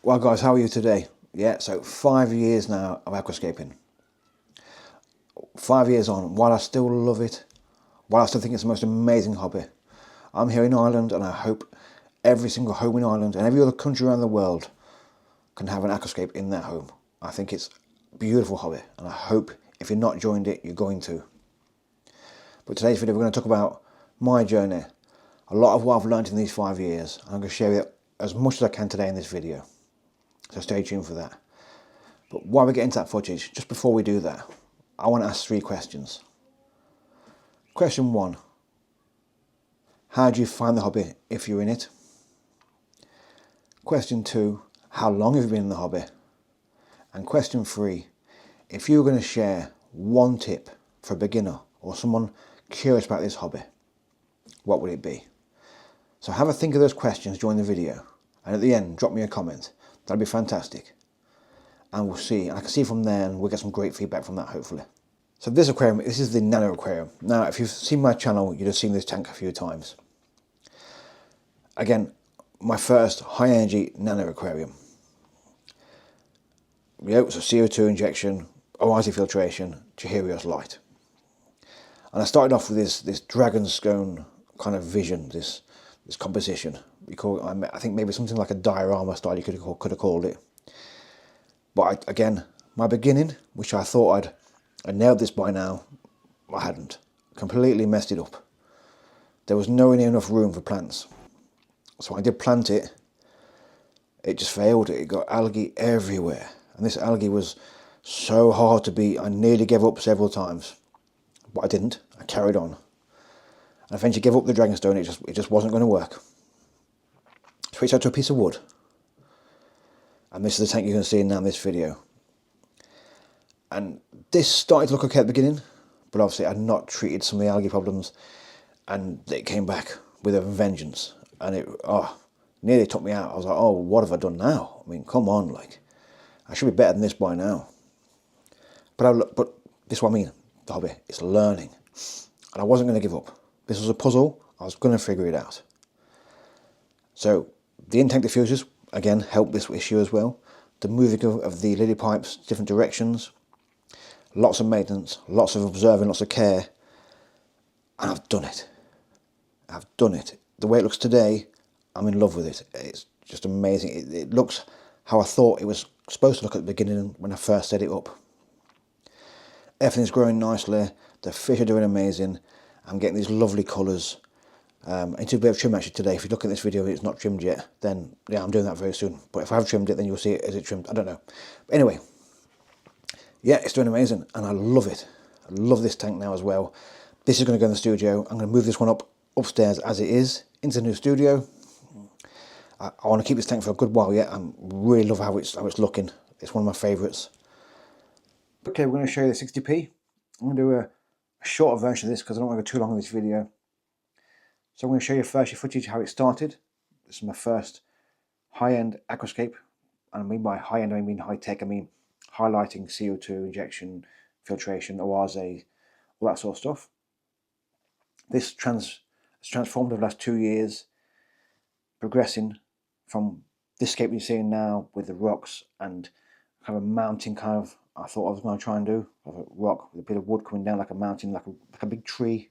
Well guys, how are you today? Yeah, so 5 years now of aquascaping. 5 years on, while I still love it, while I still think it's the most amazing hobby, I'm here in Ireland and I hope every single home in Ireland and every other country around the world can have an aquascape in their home. I think it's a beautiful hobby and I hope if you're not joined it, you're going to. But today's video we're going to talk about my journey, a lot of what I've learned in these 5 years, and I'm going to share it as much as I can today in this video. So stay tuned for that. But while we get into that footage, just before we do that, I want to ask 3 questions. Question 1, how do you find the hobby if you're in it? Question 2, how long have you been in the hobby? And question 3, if you were going to share one tip for a beginner or someone curious about this hobby, what would it be? So have a think of those questions during the video, and at the end drop me a comment. That'd be fantastic. And we'll see, and I can see from there and we'll get some great feedback from that hopefully. So this aquarium, this is the Nano Aquarium. Now if you've seen my channel, you'd have seen this tank a few times. Again, my first high energy Nano Aquarium. Yep, so CO2 injection, ORZ filtration, Chihirios light. And I started off with this dragon scone kind of vision, this composition. We call it, I think maybe something like a diorama style you could have called it. But again, my beginning, which I thought I'd nailed this by now, I hadn't. Completely messed it up. There was nowhere near enough room for plants. So I did plant it, it just failed. It got algae everywhere. And this algae was so hard to beat, I nearly gave up several times. But I didn't, I carried on. And eventually gave up the dragonstone, it just wasn't going to work. Switched out to a piece of wood. And this is the tank you're going to see now in this video. And this started to look okay at the beginning, but obviously I'd not treated some of the algae problems, and it came back with a vengeance. And it nearly took me out. I was like, oh, what have I done now? I mean, come on, like, I should be better than this by now. But this is what I mean, the hobby, it's learning. And I wasn't going to give up. This was a puzzle, I was going to figure it out. So the in-tank diffusers, again, helped this issue as well. The moving of the lily pipes, different directions. Lots of maintenance, lots of observing, lots of care. And I've done it. I've done it. The way it looks today, I'm in love with it. It's just amazing. It looks how I thought it was supposed to look at the beginning when I first set it up. Everything's growing nicely. The fish are doing amazing. I'm getting these lovely colours. I need to do a bit of trim actually today. If you look at this video and it's not trimmed yet, then yeah, I'm doing that very soon. But if I have trimmed it, then you'll see it as it trimmed. I don't know. But anyway, yeah, it's doing amazing and I love it. I love this tank now as well. This is going to go in the studio. I'm going to move this one upstairs as it is into the new studio. I want to keep this tank for a good while yet. I really love how it's looking. It's one of my favourites. Okay, we're going to show you the 60p. I'm going to do a shorter version of this because I don't want to go too long in this video. So I'm going to show you first your footage how it started. This is my first high-end aquascape. And I mean by high-end, I mean high-tech. I mean highlighting CO2 injection, filtration, ORZ, all that sort of stuff. This has transformed over the last 2 years, progressing from this scape you're seeing now with the rocks and kind of a mountain kind of, I thought I was going to try and do, of a rock with a bit of wood coming down like a mountain, like a big tree,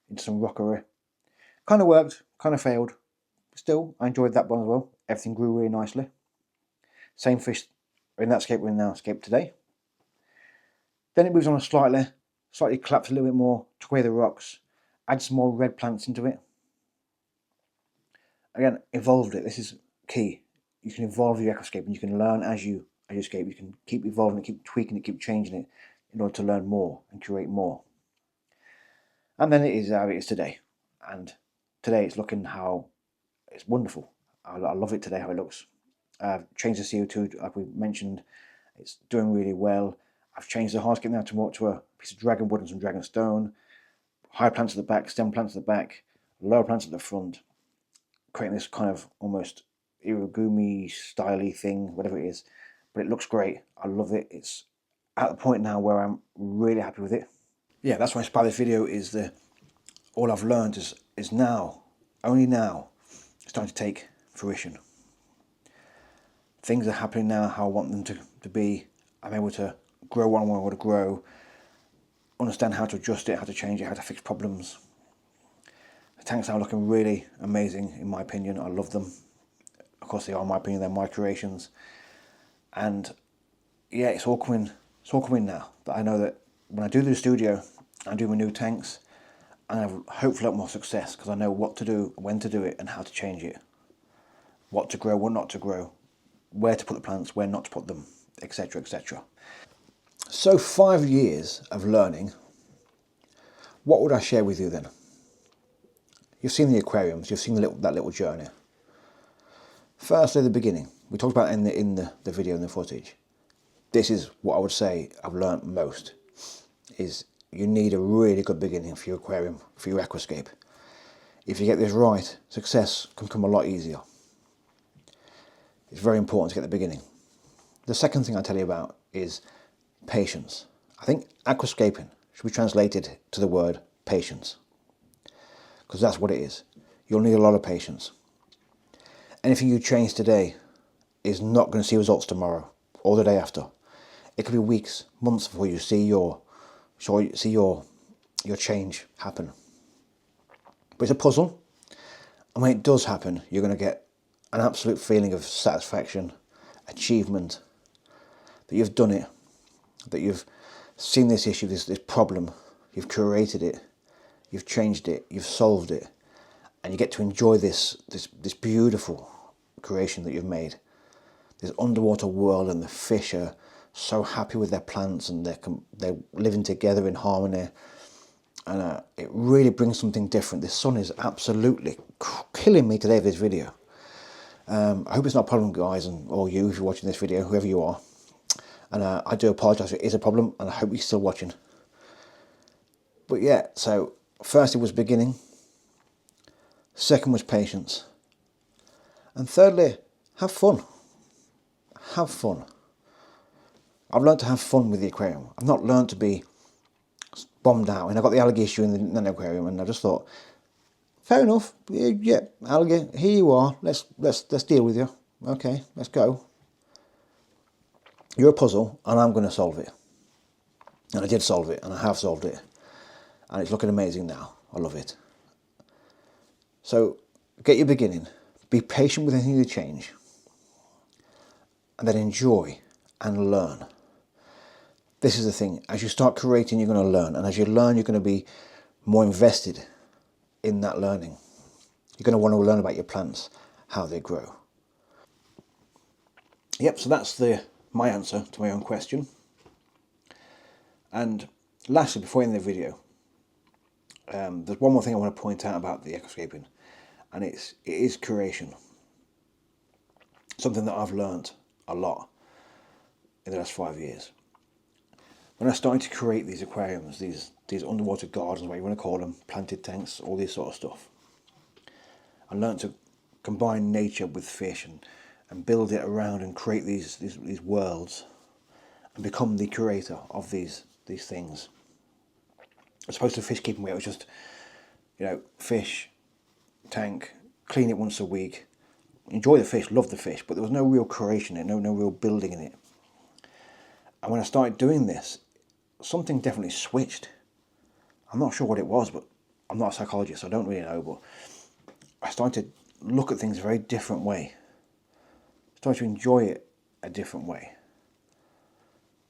into some rockery. Kind of worked, kind of failed. Still, I enjoyed that one as well. Everything grew really nicely. Same fish in that scape we're in now, scape today. Then it moves on slightly collapsed a little bit more, took away the rocks, add some more red plants into it. Again, evolved it. This is key. You can evolve your aquascape and you can learn as you escape. You can keep evolving it, keep tweaking it, keep changing it in order to learn more and create more. And then it is how it is today. And today it's looking how it's wonderful. I love it today how it looks. I've changed the CO2 like we mentioned. It's doing really well. I've changed the hardscape now to a piece of dragon wood and some dragon stone. High plants at the back, stem plants at the back, lower plants at the front, creating this kind of almost irigumi styly thing, whatever it is. But it looks great. I love it. It's at the point now where I'm really happy with it. Yeah, that's why I inspired this video, is all I've learned is now, only now, starting to take fruition. things are happening now how I want them to be. I'm able to grow what I want to grow, understand how to adjust it, how to change it, how to fix problems. The tanks are looking really amazing in my opinion. I love them. Of course they are my opinion, they're my creations. And yeah, it's all coming now. But I know that when I do the studio, I do my new tanks, and I have hopefully a lot more success because I know what to do, when to do it, and how to change it. What to grow, what not to grow, where to put the plants, where not to put them, etc, etc. So 5 years of learning, what would I share with you then? You've seen the aquariums, you've seen that little journey. Firstly, the beginning. We talked about in the video and the footage. This is what I would say I've learnt most, is you need a really good beginning for your aquarium, for your aquascape. If you get this right, success can come a lot easier. It's very important to get the beginning. The second thing I tell you about is patience. I think aquascaping should be translated to the word patience, because that's what it is. You'll need a lot of patience. Anything you change today is not going to see results tomorrow or the day after. It could be weeks, months before you see your change happen. But it's a puzzle, and when it does happen, you're going to get an absolute feeling of satisfaction, achievement, that you've done it, that you've seen this issue, this problem, you've created it, you've changed it, you've solved it, and you get to enjoy this beautiful creation that you've made. This underwater world, and the fish are so happy with their plants, and they're living together in harmony, and it really brings something different. The sun is absolutely killing me today with this video. I hope it's not a problem, guys, or you if you're watching this video, whoever you are. And I do apologise if it is a problem, and I hope you're still watching. But yeah, so first it was beginning, second was patience, and thirdly, have fun. Have fun. I've learned to have fun with the aquarium. I've not learned to be bombed out. And I got the algae issue in the aquarium, and I just thought, fair enough. Yeah, algae, here you are. Let's deal with you. Okay, let's go. You're a puzzle, and I'm going to solve it. And I did solve it, and I have solved it, and it's looking amazing now. I love it. So get your beginning. Be patient with anything you change, and then enjoy and learn. This is the thing. As you start creating, you're going to learn, and as you learn, you're going to be more invested in that learning. You're going to want to learn about your plants, how they grow. Yep, so that's my answer to my own question. And lastly, before I end the video, there's one more thing I want to point out about the aquascaping, and it is creation. Something that I've learnt a lot in the last 5 years. When I started to create these aquariums, these underwater gardens, what you want to call them, planted tanks, all this sort of stuff, I learnt to combine nature with fish and build it around and create these worlds and become the creator of these things. As opposed to fish keeping, where it was just, fish, tank, clean it once a week, enjoy the fish, love the fish, but there was no real creation in it, no real building in it. And when I started doing this, something definitely switched. I'm not sure what it was, but I'm not a psychologist, so I don't really know, but I started to look at things a very different way. Started to enjoy it a different way.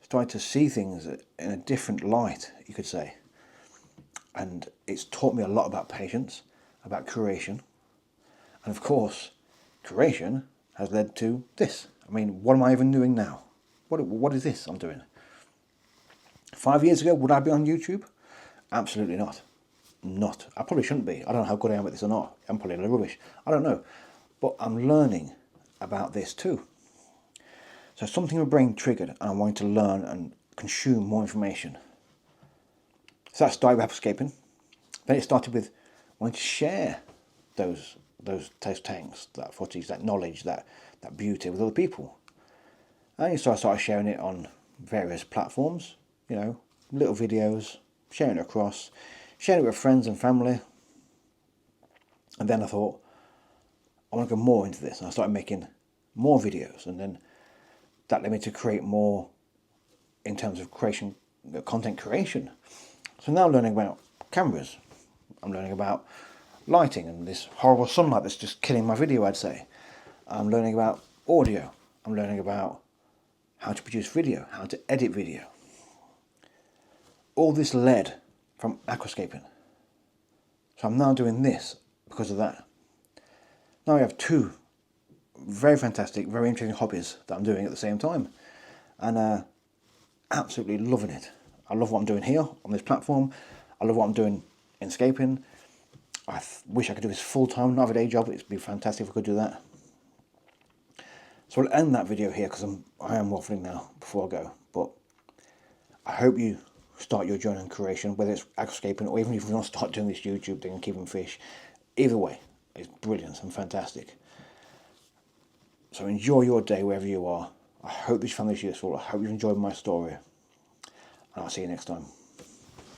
Started to see things in a different light, you could say. And it's taught me a lot about patience, about creation. And of course, creation has led to this. I mean, what am I even doing now? What is this I'm doing? 5 years ago, would I be on YouTube? Absolutely not. Not. I probably shouldn't be. I don't know how good I am at this or not. I'm probably rubbish. I don't know. But I'm learning about this too. So something in my brain triggered, and I wanted to learn and consume more information. So that started with aquascaping. Then it started with wanting to share those tanks, that footage, that knowledge, that beauty with other people. And so I started sharing it on various platforms, little videos, sharing it across, sharing it with friends and family. And then I thought, I want to go more into this. And I started making more videos, and then that led me to create more in terms of creation, content creation. So now I'm learning about cameras, I'm learning about lighting and this horrible sunlight that's just killing my video, I'd say. I'm learning about audio, I'm learning about how to produce video, how to edit video. All this led from aquascaping. So I'm now doing this because of that. Now I have two very fantastic, very interesting hobbies that I'm doing at the same time, and absolutely loving it. I love what I'm doing here on this platform. I love what I'm doing in scaping. I wish I could do this full time, not have a day job. It'd be fantastic if I could do that. So I'll end that video here because I am waffling now before I go. But I hope you start your journey in creation, whether it's aquascaping or even if you want to start doing this YouTube thing and keeping fish. Either way, it's brilliant and fantastic. So enjoy your day wherever you are. I hope this found this useful. I hope you enjoyed my story. And I'll see you next time.